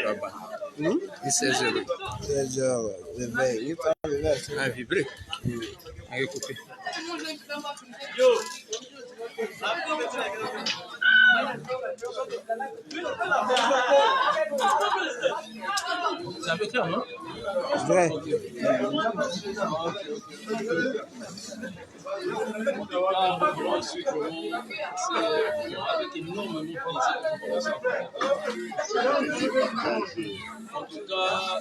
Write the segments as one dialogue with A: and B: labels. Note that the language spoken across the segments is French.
A: E 16 euros.
B: 16 euros. Levé. Oui, pas levé.
A: Ah, vibré. À recouper. C'est un peu clair, non?
B: Ouais.
A: Avec énormément de plaisir. En tout cas,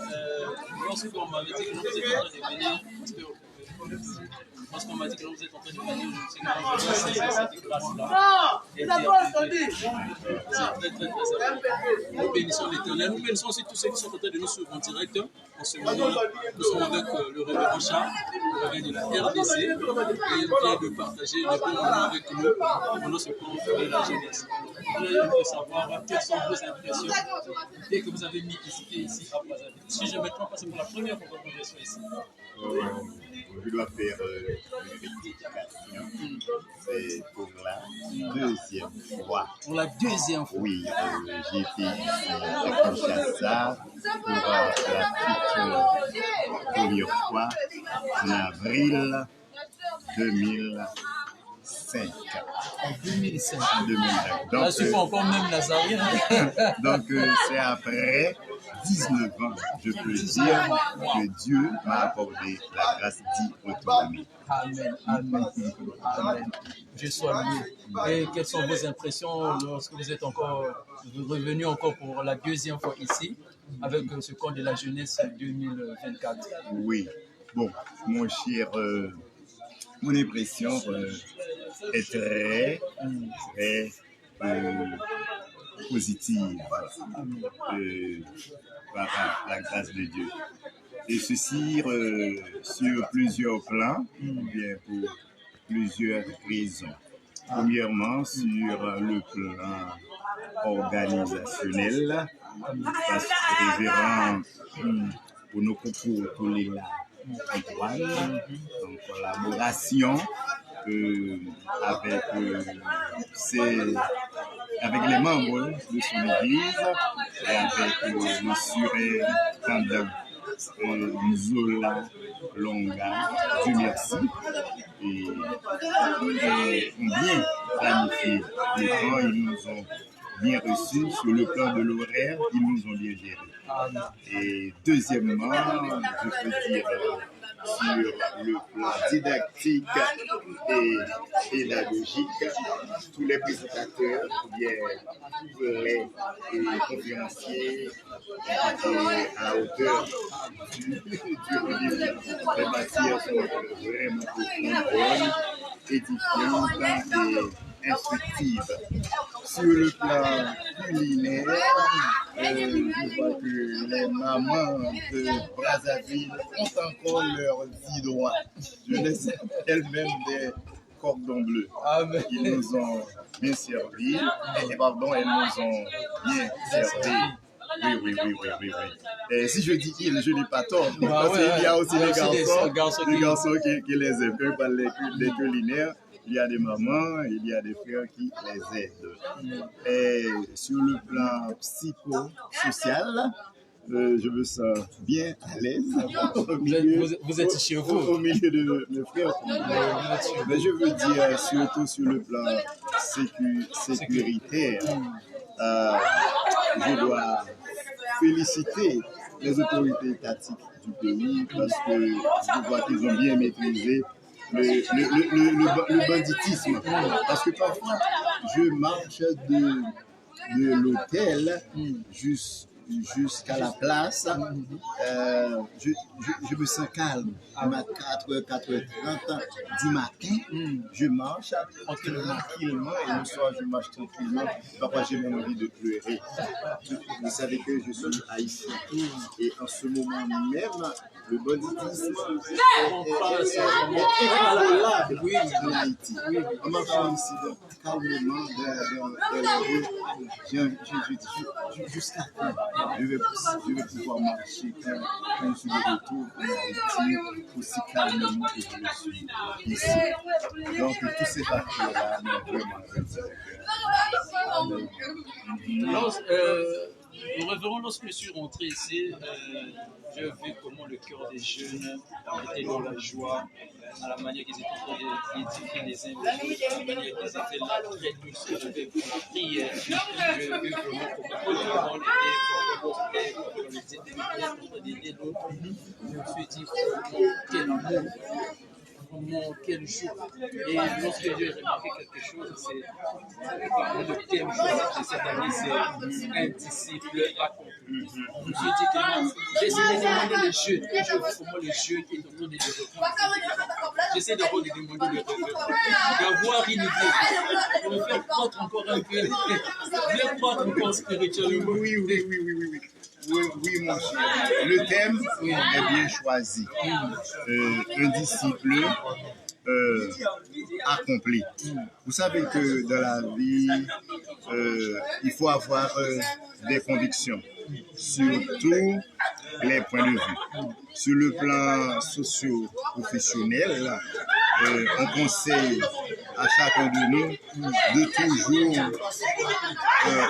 A: lorsqu'on m'avait dit que nous étions en train de venir, lorsqu'on m'a dit que vous êtes en train de venir, je me suis dit que cette grâce-là. C'est très, très, très important. Nous bénissons l'Éternel. Nous bénissons aussi tous ceux qui sont en train de nous suivre en direct. En ce moment, nous sommes avec le révérend Charles, le révérend de la RDC, et il vient de partager les bons moments avec nous pendant ce cours de la jeunesse. Nous voulons savoir quelles sont vos impressions dès que vous avez mis ici à Brazzaville. Si je me trompe pas, c'est pour la première fois que vous êtes ici.
C: Je dois faire une rectification. C'est pour la deuxième fois.
A: Pour la deuxième fois?
C: Oui, j'ai été ici à Kinshasa pour la toute première fois en avril 2005.
A: En 2005.
C: Donc,
A: là, je suis pas encore même Nazarien.
C: Donc, c'est après 19 ans, je peux dire que Dieu m'a accordé la grâce d'y retourner.
A: Amen, amen, amen. Je sois loué. Et quelles sont vos impressions lorsque vous êtes revenu encore pour la deuxième fois ici avec ce camp de la jeunesse 2024?
C: Oui, bon, mon cher, mon impression est très, très positive par la grâce de Dieu. Et ceci sur plusieurs plans, ou bien pour plusieurs raisons. Premièrement, sur le plan organisationnel, parce que révérend pour nos concours tous les Antoine, en collaboration avec les membres de son église et avec nos surintendants Nzola Longa, Dieu merci, et ont bien planifié le temps, ils nous ont bien reçus sur le plan de l'horaire, ils nous ont bien gérés. Et deuxièmement, je peux dire sur le plan didactique et pédagogique, tous les présentateurs, bien vrais et conférenciers étaient à la hauteur du rendez-vous. Les matières sont vraiment profondes, édifiantes et instructives. Sur le plan culinaire, je vois que les mamans de Brazzaville ont encore leur vie droit. Je les sais elles-mêmes des cordons bleus. Ils nous ont bien servi. Pardon, elles nous ont bien servi. Oui. Et si je dis ils, je n'ai pas tort. Parce qu'il y a aussi des garçons qui les aiment par les culinaires. Il y a des mamans, il y a des frères qui les aident. Et sur le plan psychosocial, je me sens bien à l'aise.
A: Vous êtes chez vous.
C: Au milieu de mes frères. Mais je veux dire, surtout sur le plan sécuritaire, je dois féliciter les autorités étatiques du pays parce que je vois qu'ils ont bien maîtrisé le banditisme. Parce que parfois, je marche de l'hôtel jusqu'à la place, je me sens calme. À 4h30 du matin, je marche tranquillement et le soir, je marche tranquillement. Parfois, j'ai même envie de pleurer. Vous savez que je suis haïtien et en ce moment même, le banditisme est incontrôlable en Haïti. En marchant ici calmement dans la rue, jusqu'à quand je vais pouvoir marcher quand je suis de retour en Haïti aussi calmement que je le suis ici. Donc tous ces facteurs-là m'ont vraiment intéressé.
A: Le révérend, lorsque je suis rentré ici, j'ai vu comment le cœur des jeunes était dans la joie, à la manière qu'ils étaient en train d'édifier les uns les autres, à la manière qu'ils étaient là, très douces avec la prière. J'ai vu vraiment comment tout le monde était en train d'aider l'autre. Je me suis dit, quel amour! Quel jour. Et lorsque j'ai remarqué quelque chose, c'est le thème de cette année, c'est un disciple accompli. Je me suis dit que j'ai essayé de demander les jeunes, et je vois comment les jeunes sont en train de développer. J'essaie d'abord de demander le révérend, d'avoir une idée, de me faire croître encore un peu, de croître encore spirituellement.
C: Oui, mon cher. Le thème est bien choisi. Un disciple accompli. Vous savez que dans la vie, il faut avoir des convictions sur tous les points de vue. Sur le plan socio-professionnel, on conseille à chacun de nous de toujours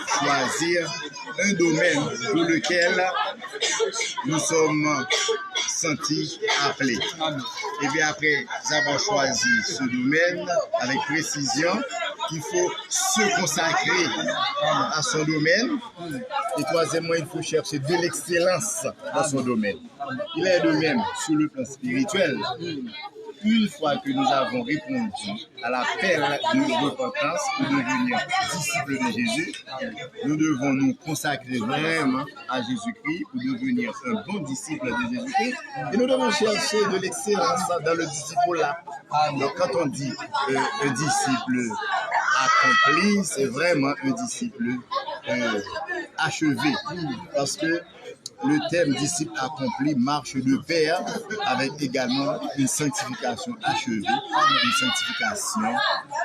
C: choisir un domaine pour lequel nous sommes sentis appelés. Et bien après avoir choisi ce domaine avec précision, il faut se consacrer à son domaine. Et troisièmement, il faut chercher de l'excellence dans son domaine. Il est de même sur le plan spirituel. Une fois que nous avons répondu à l'appel de repentance pour devenir disciples de Jésus, nous devons nous consacrer vraiment à Jésus-Christ pour devenir un bon disciple de Jésus-Christ. Et nous devons chercher de l'excellence dans le disciple-là. Donc quand on dit un disciple accompli, c'est vraiment un disciple achevé. Parce que le thème disciple accompli marche de pair avec également une sanctification achevée, une sanctification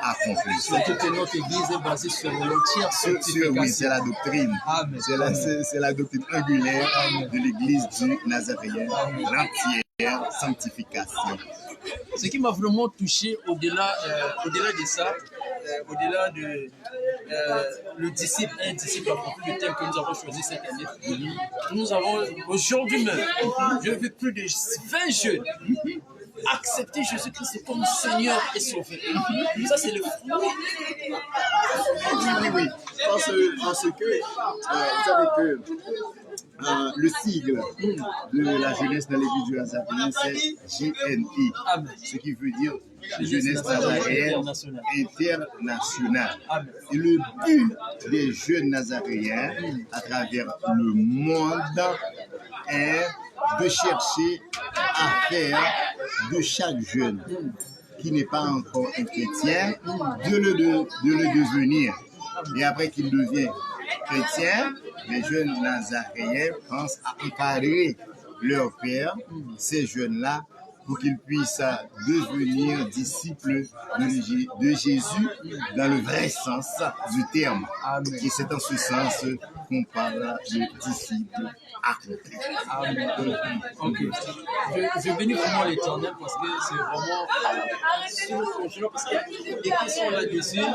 C: accomplie.
A: C'est que notre église est basée sur l'entière sanctification.
C: Oui, c'est la doctrine. C'est la doctrine angulaire de l'église du Nazaréen, l'entière sanctification.
A: Ce qui m'a vraiment touché au-delà de ça, au-delà de le disciple, un disciple accompli, le thème que nous avons choisi cette année, nous avons aujourd'hui même, j'ai vu plus de 20 jeunes accepter Jésus-Christ comme Seigneur et Sauveur. Ça, c'est le fruit.
C: Oui. Parce que vous savez que le sigle de la jeunesse dans l'église du Nazaréen, c'est JNI, ce qui veut dire jeunesse nazaréenne internationale. Et le but des jeunes nazaréens à travers le monde est de chercher à faire de chaque jeune qui n'est pas encore un chrétien, de le devenir. Et après qu'il devient chrétien, les jeunes nazaréens pensent à encadrer leur père, ces jeunes-là, pour qu'ils puissent devenir disciples de Jésus dans le vrai sens du terme. Et c'est en ce sens qu'on parle de disciples accomplis.
A: Okay. Je vais bénir vraiment l'Éternel parce que c'est vraiment sur parce qu'il y a des questions là-dessus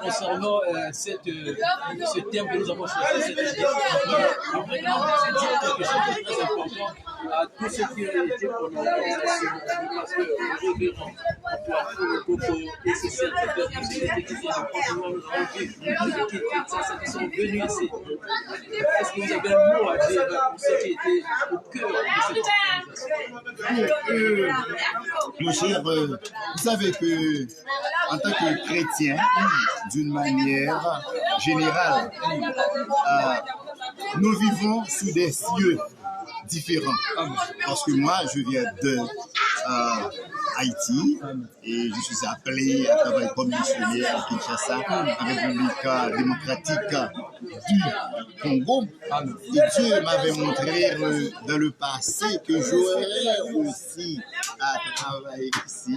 A: concernant ce thème que nous avons choisi cette année. Après, je vais dire quelque chose de très important à tous ceux qui ont été pour l'organisation, parce que le révérend, le Coco et ses serviteurs, tous ceux qui viennent de nous avons vu, qui sont venus ici. Est-ce que vous avez un mot à dire pour ceux qui étaient au cœur de cette organisation?
C: Mon cher, vous savez que en tant que chrétien, d'une manière générale, nous vivons sous des cieux différents. Parce que moi, je viens de Haïti et je suis appelé à travailler comme missionnaire à Kinshasa, en République démocratique du Congo. Et Dieu m'avait montré dans le passé que j'aurais aussi à travailler ici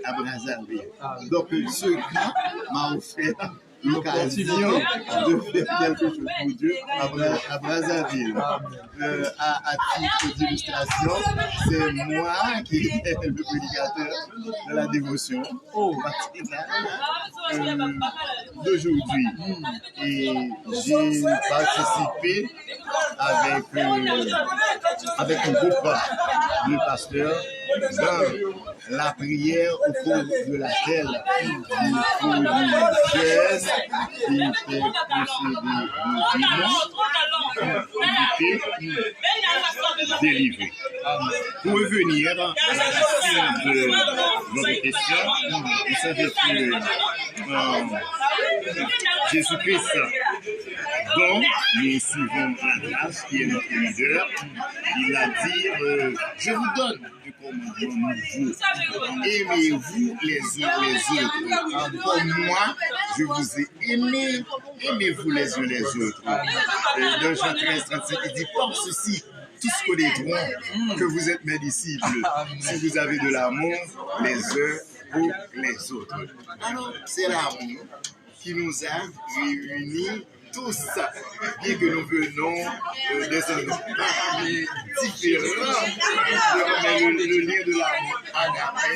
C: à Brazzaville. Donc ce gars m'a offert l'occasion de faire quelque chose pour Dieu à Brazzaville. À titre d'illustration, c'est moi qui étais le prédicateur de la dévotion d'aujourd'hui. Et j'ai participé avec un groupe de pasteurs dans la prière au cours de laquelle il faut une jeune qui était possédée de démons délivrée. Pour revenir à la question de votre question, vous savez que Jésus-Christ, dont nous suivons la grâce qui est notre leader, il a dit je vous donne du commandement nouveau. Aimez-vous les uns les autres. Comme moi, je vous ai aimé, aimez-vous les uns les autres. Dans Jean 13:35, il dit par ceci, tous connaîtront que vous êtes mes disciples, si vous avez de l'amour les uns pour les autres. Alors, c'est l'amour qui nous a réunis tous, bien que nous venons des endroits différents, mais le lien de l'amour agapé,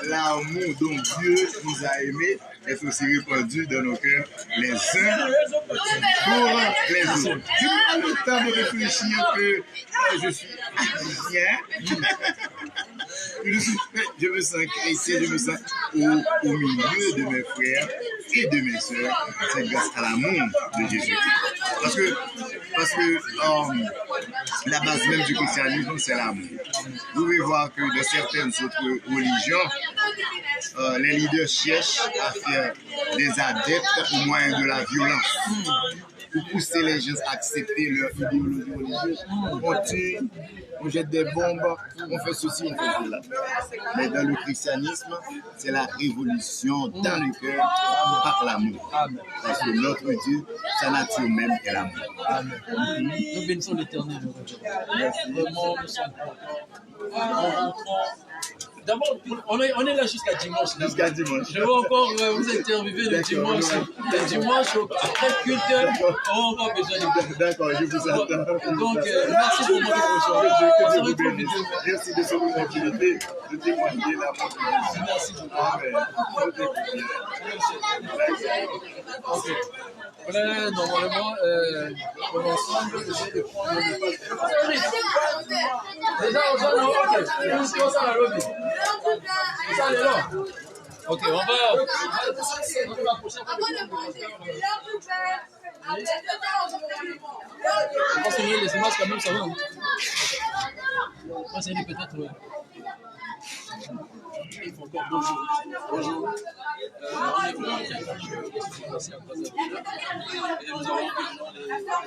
C: l'amour dont Dieu nous a aimés, est aussi répandu dans nos cœurs les uns pour les autres. Je prends le temps de réfléchir que je suis chrétien. Je me sens chrétien, je me sens au milieu de mes frères et de mes sœurs. C'est grâce à l'amour de Jésus. Parce que la base même du christianisme, c'est l'amour. Vous pouvez voir que de certaines autres religions, les leaders cherchent à faire des adeptes au moyen de la violence. Pour pousser les gens à accepter leur idéologie religieuse. On tue, on jette des bombes, on fait ceci, on fait cela. Mais dans le christianisme, c'est la révolution dans le cœur par l'amour. Parce que notre Dieu, sa nature même est l'amour.
A: Amen. Nous bénissons l'Éternel. Vraiment, nous sommes contents. D'abord, on est là jusqu'à dimanche.
C: Jusqu'à dimanche.
A: Je veux encore vous interviewer le dimanche. Le dimanche, après culte, on a encore besoin de vous.
C: D'accord, je vous attends.
A: Donc, merci pour votre attention.
C: Merci de cette opportunité de témoigner l'amour.
A: Merci beaucoup. Ok. Voilà, normalement, pour l'ensemble, je vais prendre le déjà, on va ça la lobby. Ça, les là. Ok, on va. Je pense que les images, quand même, ça va. Moi, c'est peut-être. Il faut encore bonjour. Bonjour. On est vraiment très content ici à Brazzaville. Et nous avons vu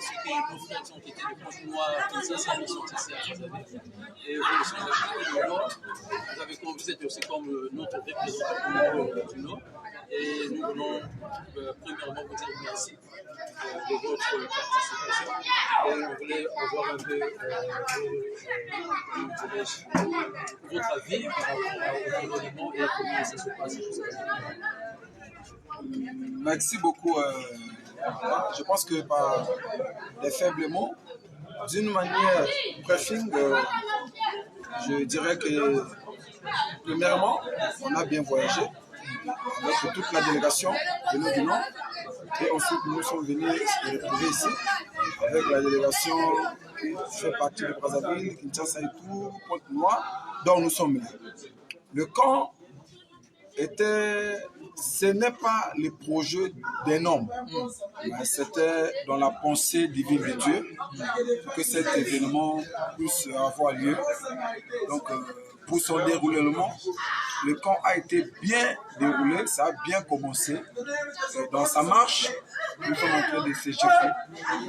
A: ceux qui nos frères ont été les Franchenois, Kinshasa, nous sont ici à Brazzaville. Et vous aussi, vous êtes aussi comme notre représentant du Nord. Et nous voulons premièrement vous dire merci de votre participation. Et on voulait avoir un peu votre avis par rapport au gouvernement et à comment ça se passe.
D: Merci beaucoup. Je pense que par des faibles mots, d'une manière briefing, je dirais que premièrement, on a bien voyagé avec toute la délégation de nous du Nord. Et ensuite, nous sommes venus se retrouver ici avec la délégation qui fait partie de Brazzaville, Kinshasa et tout, Pointe-Noire, dont nous sommes là. Le camp ce n'est pas le projet d'un homme, mais c'était dans la pensée divine de Dieu que cet événement puisse avoir lieu. Donc, pour son déroulement, le camp a été bien déroulé, ça a bien commencé. Dans sa marche, nous sommes en train de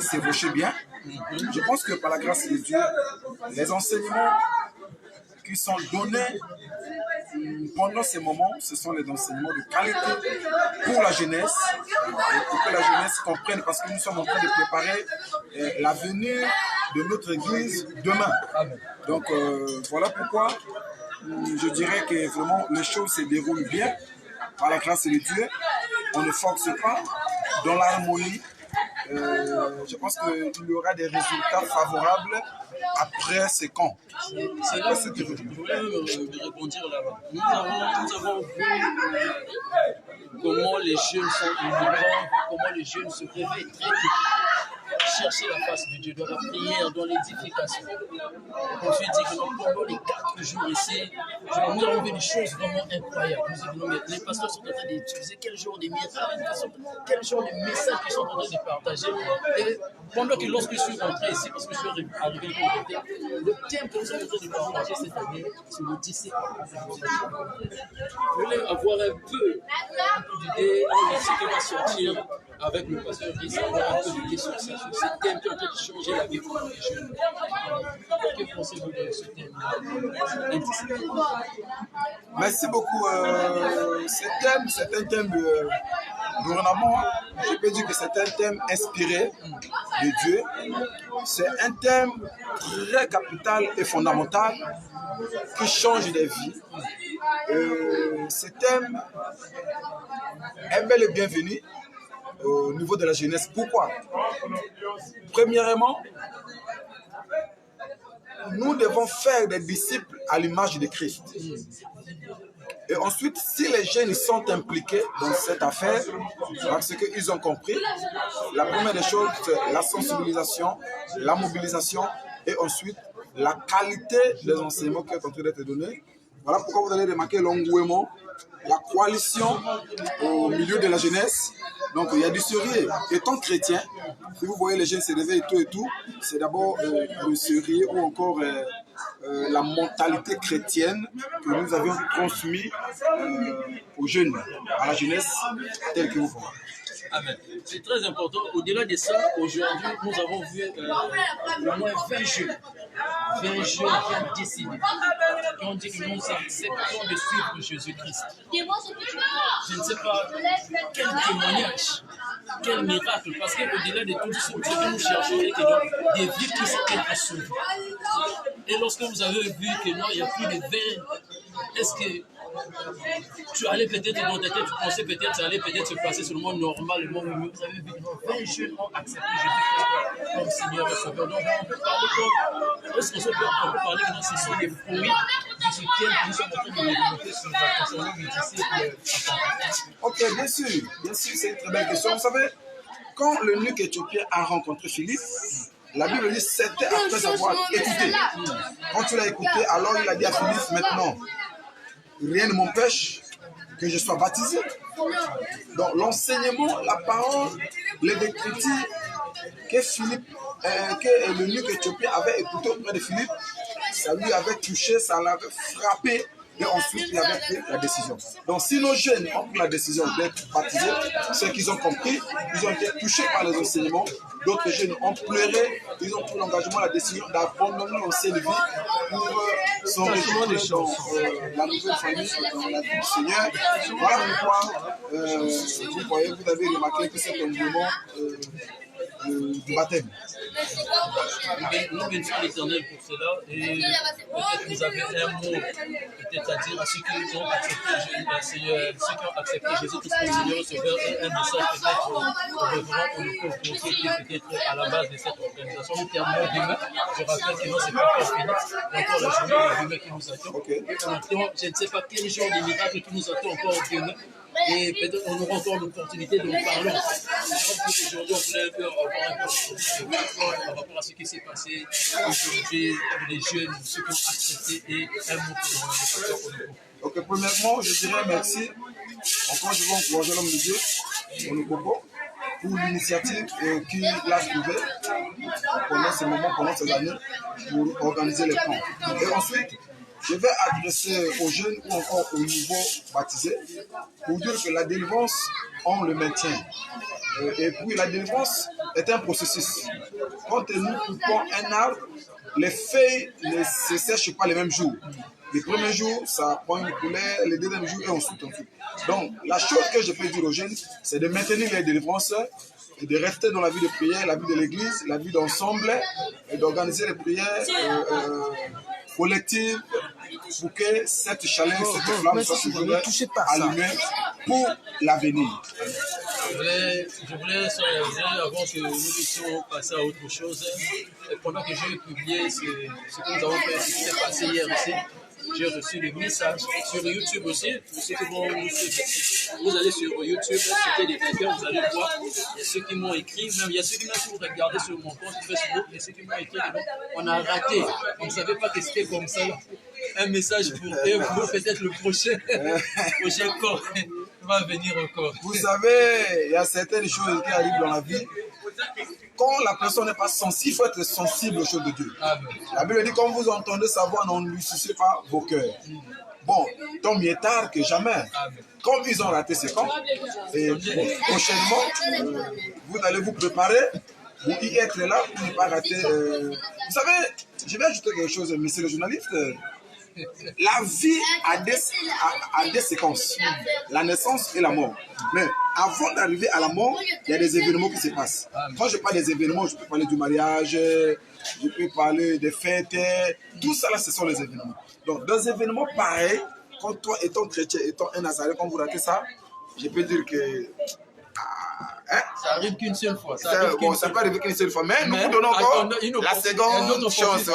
D: s'évocher bien. Je pense que par la grâce de Dieu, les enseignements qui sont donnés pendant ces moments, ce sont les enseignements de qualité pour la jeunesse, pour que la jeunesse comprenne, parce que nous sommes en train de préparer la venue de notre église demain. Donc voilà pourquoi je dirais que vraiment les choses se déroulent bien par la grâce de Dieu. On ne force pas, dans l'harmonie. Je pense qu'il y aura des résultats favorables après ces camps.
A: C'est là que je voulais répondre là-bas. Nous avons vu comment les jeunes sont innovants, comment les jeunes se réveillent très tôt. Chercher la face de Dieu, dans la prière, dans l'édification. On se dit que pendant les 4 jours ici, nous avons vu des choses vraiment incroyables. Nous disons, les pasteurs sont en train d'utiliser quel genre de miracles, quel genre de messages qu'ils sont en train de partager. Et pendant que lorsque je suis rentré ici, parce que je suis arrivé à le thème que nous sommes en train de partager cette année, c'est le disciple. Je voulais avoir un peu d'idée de ce qui va sortir avec le pasteur Issa, avoir un peu d'idée sur ça. Ce thème qui est en train de changer la vie pour les jeunes. Que pensez-vous de ce thème-là?
D: Merci beaucoup. Ce thème, c'est un thème gouvernement. Je peux dire que c'est un thème inspiré de Dieu. C'est un thème très capital et fondamental qui change des vies. Ce thème est bel et bienvenu au niveau de la jeunesse. Pourquoi? Premièrement, nous devons faire des disciples à l'image de Christ. Et ensuite, si les jeunes sont impliqués dans cette affaire, parce qu'ils ont compris, la première des choses, c'est la sensibilisation, la mobilisation et ensuite la qualité des enseignements qui est en train d'être donné. Voilà pourquoi vous allez remarquer l'engouement, la coalition au milieu de la jeunesse. Donc il y a du sérieux. Étant chrétien, si vous voyez les jeunes se lever et tout, c'est d'abord le sérieux ou encore la mentalité chrétienne que nous avions transmis aux jeunes, à la jeunesse telle que vous voyez.
A: Amen. C'est très important. Au-delà de ça, aujourd'hui, nous avons vu au moins 20 jeunes. 20 jeunes qui ont décidé, qui ont dit que nous acceptons de suivre Jésus-Christ. Je ne sais pas quel témoignage, quel miracle, parce qu'au-delà de tout ce que nous cherchons, c'est que des vies qui s'étaient sauvées. Et lorsque vous avez vu que non, il y a plus de 20, est-ce que tu allais peut-être dans ta tête, tu pensais peut-être que ça allait peut-être se passer sur le monde normal, le monde mieux. Vous avez vu que 20 jeunes ont accepté Jésus-Christ comme Seigneur et Sauveur. Donc on peut parler est-ce qu'on peut parler que ce sont des fruits du soutien que nous sommes en train de développer sur le disciple.
D: Ok, bien sûr, c'est une très belle question. Vous savez, quand l'eunuque éthiopien a rencontré Philippe, la Bible dit c'était après avoir écouté. Quand tu l'as écouté, alors il a dit à Philippe, maintenant, rien ne m'empêche que je sois baptisé. Donc l'enseignement, la parole, les écritures que l'eunuque éthiopien avait écouté auprès de Philippe, ça lui avait touché, ça l'avait frappé. Et ensuite, il avait pris la décision. Donc, si nos jeunes ont pris la décision d'être baptisés, c'est qu'ils ont compris, ils ont été touchés par les enseignements. D'autres jeunes ont pleuré, ils ont pris l'engagement, la décision d'abandonner l'ancienne vie pour s'enrichir dans la nouvelle famille, dans la vie du Seigneur. Voilà pourquoi, vous voyez, vous avez remarqué que c'est un mouvement du baptême.
A: Nous bénissons l'Éternel pour cela et peut-être vous avez un mot peut-être à dire à ceux qui ont accepté Jésus-Christ comme Seigneur et Sauveur et un message peut-être revenant au niveau qui est peut-être à la base de cette organisation. Nous terminons demain. Je rappelle que non, c'est pas encore fini. Encore la journée demain qui nous attend. Okay. Je ne sais pas quel genre de miracle qui nous attend encore demain. Et peut-être qu'on aura encore l'opportunité de nous parler. Aujourd'hui, on voulait un peu avoir par rapport à ce qui s'est passé aujourd'hui, les jeunes, ceux qui ont accepté et un mot pour le pasteur Onoko.
D: Ok, premièrement, je dirais merci. Encore, je veux encourager l'homme de Dieu, Onoko, pour l'initiative qu'il a trouvée pendant ces moments, pendant ces années, pour organiser les camps. Et ensuite, je vais adresser aux jeunes ou encore aux nouveaux baptisés pour dire que la délivrance, on le maintient. Et puis la délivrance est un processus. Quand nous coupons un arbre, les feuilles ne se sèchent pas les mêmes jours. Les premiers jours, ça prend une couleur, les deuxièmes jours et ensuite. Donc, la chose que je peux dire aux jeunes, c'est de maintenir les délivrances et de rester dans la vie de prière, la vie de l'église, la vie d'ensemble et d'organiser les prières collectives pour que cette chaleur, cette flamme soit toujours allumée pour l'avenir.
A: Je voulais réaliser avant que nous puissions passer à autre chose. Et pendant que j'ai publié ce que nous avons fait, ce qui s'est passé hier ici, j'ai reçu des messages sur YouTube aussi. Pour ceux qui vont vous allez sur YouTube, c'était des vainqueurs, vous allez voir. Il y a ceux qui m'ont écrit, même il y a ceux qui m'ont regardé sur mon compte Facebook, il y a ceux qui m'ont écrit on a raté, on ne savait pas que c'était comme ça. Un message pour eux, pour peut-être le prochain corps va venir encore.
D: Vous savez, il y a certaines choses qui arrivent dans la vie. Quand la personne n'est pas sensible, il faut être sensible aux choses de Dieu.
A: Amen.
D: La Bible dit, quand vous entendez sa voix, ne lui sucez pas vos cœurs. Bon, tant mieux tard que jamais.
A: Amen.
D: Comme ils ont raté, c'est quand. Et bon, prochainement, vous allez vous préparer pour y être là, pour ne pas rater. Vous savez, je vais ajouter quelque chose, monsieur le journaliste. La vie a des séquences, la naissance et la mort. Mais avant d'arriver à la mort, il y a des événements qui se passent. Quand je parle des événements, je peux parler du mariage, je peux parler des fêtes, tout ça là, ce sont les événements. Donc, dans des événements pareils, quand toi, étant chrétien, étant un Nazaréen, quand vous ratez ça, je peux dire que...
A: Ça arrive qu'une seule fois.
D: Ça peut arriver qu'une seule fois, mais nous vous donnons encore la seconde chance.
A: Il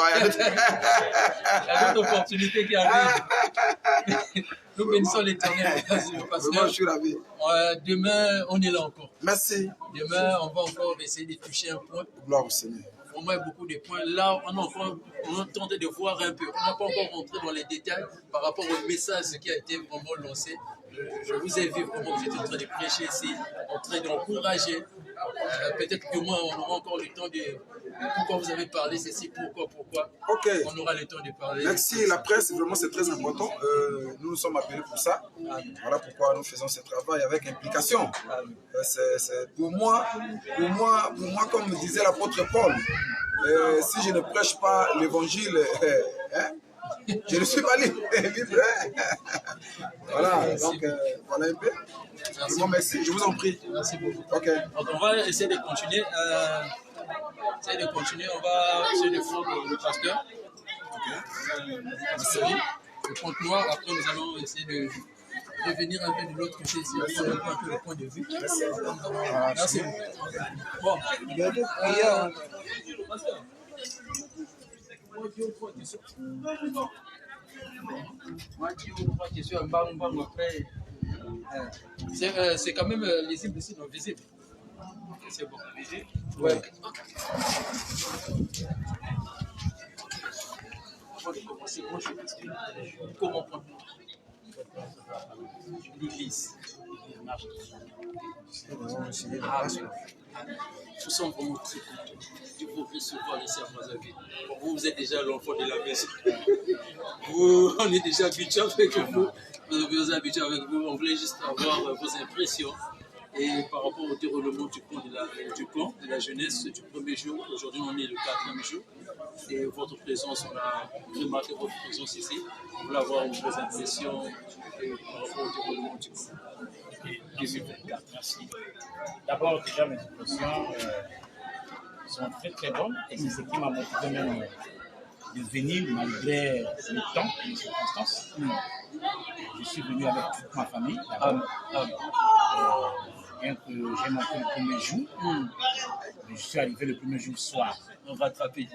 A: y a d'autres opportunités qui arrivent. Nous bénissons l'Éternel.
D: Moi, je suis ravi.
A: Demain, on est là encore.
D: Merci.
A: Demain, on va encore essayer de toucher un point.
D: Gloire au Seigneur.
A: Vraiment, il y a beaucoup de points. Là, on tenté de voir un peu. On n'a pas encore rentré dans les détails par rapport au message qui a été vraiment lancé. Je vous ai vu vraiment, vous êtes en train de prêcher ici, en train d'encourager. Peut-être que moi, on aura encore le temps de... Pourquoi vous avez parlé ceci, pourquoi
D: Ok.
A: On aura le temps de parler.
D: Merci, la presse, vraiment, c'est très important. Nous nous sommes appelés pour ça. Voilà pourquoi nous faisons ce travail avec implication. Pour moi, comme disait l'apôtre Paul, si je ne prêche pas l'évangile, je ne suis pas libre. Voilà, donc voilà un peu. Merci, je vous en prie.
A: Merci beaucoup.
D: Ok.
A: Donc on va essayer de continuer. On va essayer de prendre le pasteur. Le compte noir. Après, nous allons essayer de revenir un peu de l'autre côté ici, prendre un peu le point de vue. Merci. Bon. C'est quand même lisible ici, donc visible. C'est bon. Ouais. Avant de commencer, moi je m'explique. Comment prendre l'église. Nous sommes vraiment très contents de vous recevoir les servants à vie. Vous êtes déjà l'enfant de la maison. On est déjà habitué avec vous. Vous êtes habitué avec vous. On voulait juste avoir vos impressions. Et par rapport au déroulement du camp de la jeunesse du premier jour, aujourd'hui on est le 4e jour. Et votre présence, on a remarqué votre présence ici. On voulait avoir vos impressions par rapport au déroulement du camp.
E: 2024, merci. D'abord, déjà, mes impressions sont très très bonnes et c'est ce qui m'a motivé même de venir malgré le temps et les circonstances. Je suis venu avec toute ma famille. Bien que j'ai manqué le premier jour, je suis arrivé le premier jour soir.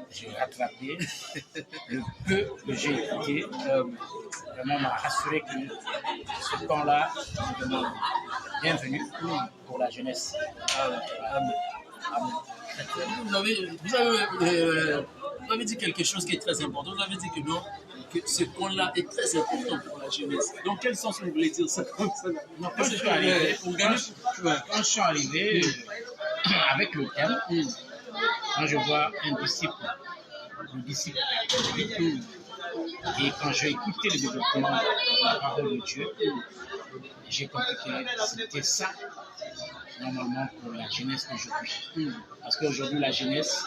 E: J'ai rattrapé le peu que j'ai écouté. Vraiment m'a rassuré que ce temps-là est vraiment bienvenu pour la jeunesse.
A: Vous avez dit quelque chose qui est très important. Vous avez dit que non, que ce point-là est très important pour la jeunesse. Dans quel sens vous voulez dire ça comme ça?
E: Non, quand je suis arrivé avec le thème, quand je vois un disciple, le disciple, et quand j'ai écouté le développement de la parole de Dieu, j'ai compris que c'était ça, normalement, pour la jeunesse d'aujourd'hui. Parce qu'aujourd'hui, la jeunesse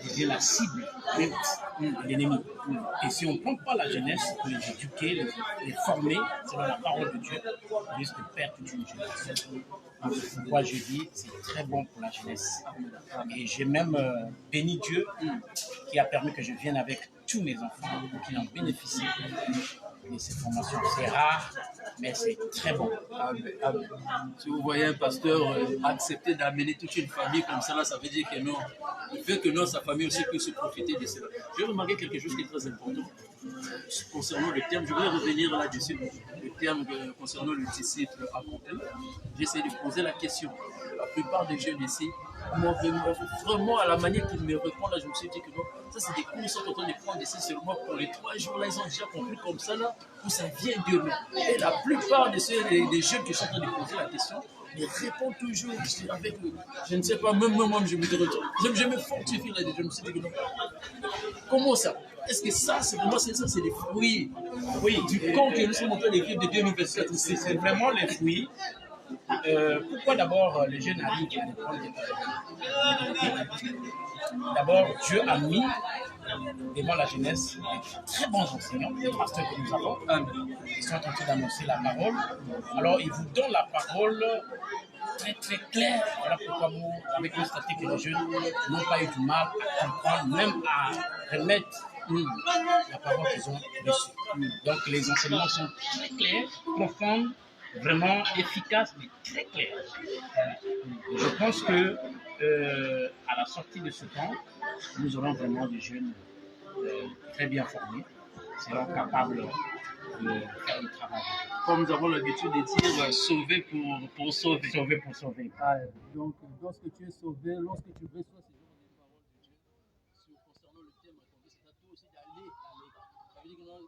E: devient la cible de l'ennemi. Et si on ne prend pas la jeunesse pour les éduquer, les former selon la parole de Dieu, on risque de perdre toute une génération. Donc, c'est pourquoi je dis c'est très bon pour la jeunesse. Et j'ai même béni Dieu qui a permis que je vienne avec tous mes enfants pour qu'ils en bénéficient de ces formations. C'est rare mais c'est très bon.
A: Si vous voyez un pasteur accepter d'amener toute une famille comme ça, là, ça veut dire que non. Il fait que non, sa famille aussi peut se profiter de cela. J'ai remarqué quelque chose qui est très important concernant le terme. Je vais revenir là-dessus. Le terme concernant le disciple accompli. J'ai essayé de poser la question. La plupart des jeunes ici, vraiment à la manière qu'ils me répondent, là, je me suis dit que non, ça c'est des cours qu'ils sont en train de prendre ici seulement pour les 3 jours. Là, ils ont déjà compris comme ça, là, où ça vient d'eux-mêmes. Et la plupart des jeunes qui sont en train de poser la question, ils répondent toujours avec, je ne sais pas, même moi, je me retrouve. Je me fortifie là, je me suis dit que non. Comment ça? Est-ce que ça, c'est vraiment ça, c'est les fruits du camp que nous sommes en train d'écrire de 2024 ici?
E: C'est vraiment les fruits. Pourquoi d'abord les jeunes arrivent à répondre des D'abord, Dieu a mis devant la jeunesse des très bons enseignants, des pasteurs que nous avons, qui sont en train d'annoncer la parole. Alors, ils vous donnent la parole très très claire. Voilà pourquoi vous avez constaté que les jeunes n'ont pas eu du mal à comprendre, même à remettre la parole qu'ils ont reçue. Donc, les enseignements sont très clairs, profonds, vraiment efficace, mais très clair. Je pense que à la sortie de ce temps, nous aurons vraiment des jeunes très bien formés, seront capables de faire le travail.
A: Comme nous avons l'habitude de dire, sauver pour sauver.
E: Sauver pour sauver.
A: Donc, lorsque tu es sauvé, lorsque tu reçois ces paroles de Dieu concernant le thème accompli, c'est à toi aussi d'aller. Ça veut dire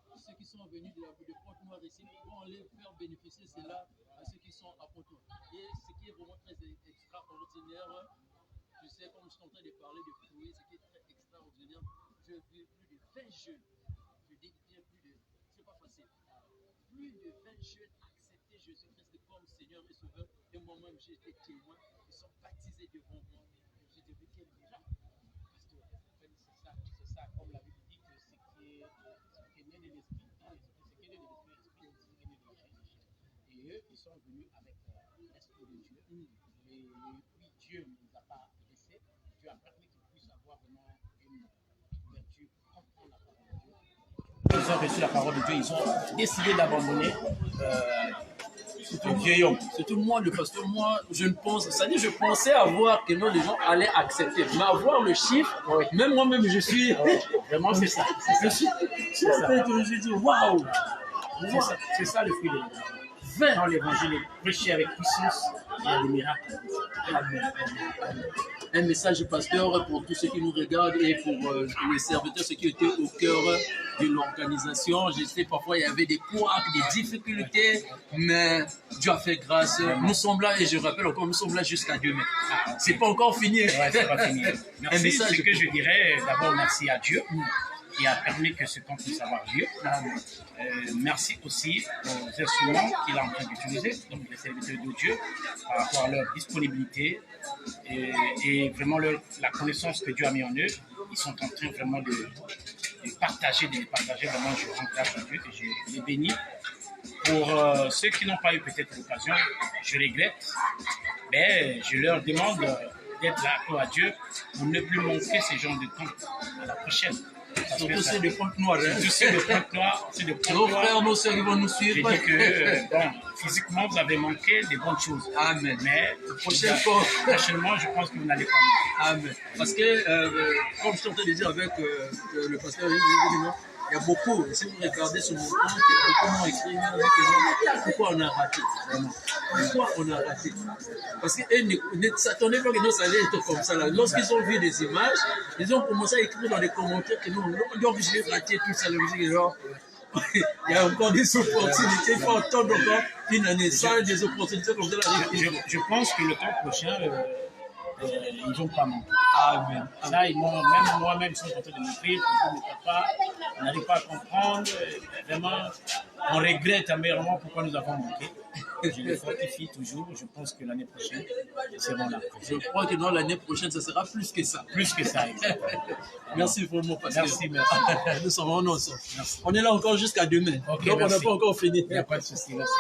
A: que ceux qui sont venus de Pointe-Noire ici vont aller faire bénéficier cela à ceux qui sont à Pointe-Noire. Et ce qui est vraiment très extraordinaire, je sais, comme je suis en train de parler de fruits, ce qui est très extraordinaire, j'ai vu plus de 20 jeunes. Je dis bien plus de, c'est pas facile, plus de 20 jeunes accepter Jésus-Christ comme Seigneur et Sauveur. Et moi-même, j'ai été témoin, ils sont baptisés devant moi. J'ai dit, quel miracle!
E: Parce que c'est ça, comme la Bible dit, que ce qui est né de l'esprit, ce qui est né de l'esprit, ce qui est né de la chair. Et eux, ils sont venus avec l'esprit de Dieu. Et puis Dieu ne nous a pas laissés. Dieu a permis qu'ils puissent avoir vraiment une ouverture, comprendre la parole de Dieu. Ils ont reçu la parole de Dieu, ils ont décidé d'abandonner le vieil homme.
A: Surtout moi, le pasteur, moi, je ne pense, ça dit, je pensais avoir que non, les gens allaient accepter. Mais avoir le chiffre, même moi-même, je suis.
E: Vraiment, c'est ça.
A: Je suis. C'est ça. Je me suis dit, waouh!
E: C'est ça le fruit de l'évangile. Quand l'évangile est prêché avec puissance, il y a des miracles.
A: Un message, pasteur, pour tous ceux qui nous regardent et pour les serviteurs, ceux qui étaient au cœur de l'organisation. Je sais, parfois, il y avait des couacs, des difficultés, mais Dieu a fait grâce. Nous sommes là, et je rappelle encore, nous sommes là jusqu'à demain. C'est pas encore fini.
E: Ouais, c'est pas fini. Merci. Ce que je dirais, d'abord, merci à Dieu qui a permis que ce temps puisse avoir lieu. Merci aussi aux instruments qu'il a en train d'utiliser, donc les serviteurs de Dieu, par rapport à leur disponibilité et vraiment la connaissance que Dieu a mis en eux. Ils sont en train vraiment de partager vraiment. Je rends grâce à Dieu et je les bénis. Pour ceux qui n'ont pas eu peut-être l'occasion, je regrette, mais je leur demande d'être là pour à Dieu pour ne plus manquer ce genre de temps à la prochaine.
A: Surtout ceux de Pointe-Noire.
E: Tous ceux de Pointe-Noire.
A: Nos frères, nos sœurs qui vont nous suivre.
E: J'ai dit que, bon, physiquement, vous avez manqué des bonnes choses.
A: Amen.
E: Mais prochainement, je pense que vous n'allez pas manquer.
A: Amen. Parce que, comme je suis en train de dire avec le pasteur, il y a beaucoup, si vous regardez sur mon compte, il y a beaucoup de gens écrits pourquoi on a raté. Vraiment. Pourquoi on a raté? Parce qu'ils ne s'attendaient pas que nous allions être comme ça. Lorsqu'ils ont vu des images, ils ont commencé à écrire dans les commentaires que nous, donc je l'ai raté, tout ça. Il y a encore des opportunités, il faut attendre encore une année sans des opportunités comme ça.
E: Je pense que le temps prochain, ils vont pas manquer.
A: Amen.
E: Ça, même moi-même, ils sont en train de m'écrire, on n'arrive pas à comprendre. Vraiment, on regrette amèrement pourquoi nous avons manqué. Je les fortifie toujours. Je pense que l'année prochaine, ils seront là.
A: Je crois que dans l'année prochaine, ça sera plus que ça.
E: Plus que ça, exactement.
A: Merci vraiment, pasteur.
E: Merci.
A: Nous sommes en ensemble. On est là encore jusqu'à demain.
E: Okay,
A: donc,
E: merci.
A: On n'a pas encore fini.
E: Il n'y a pas de souci. Merci.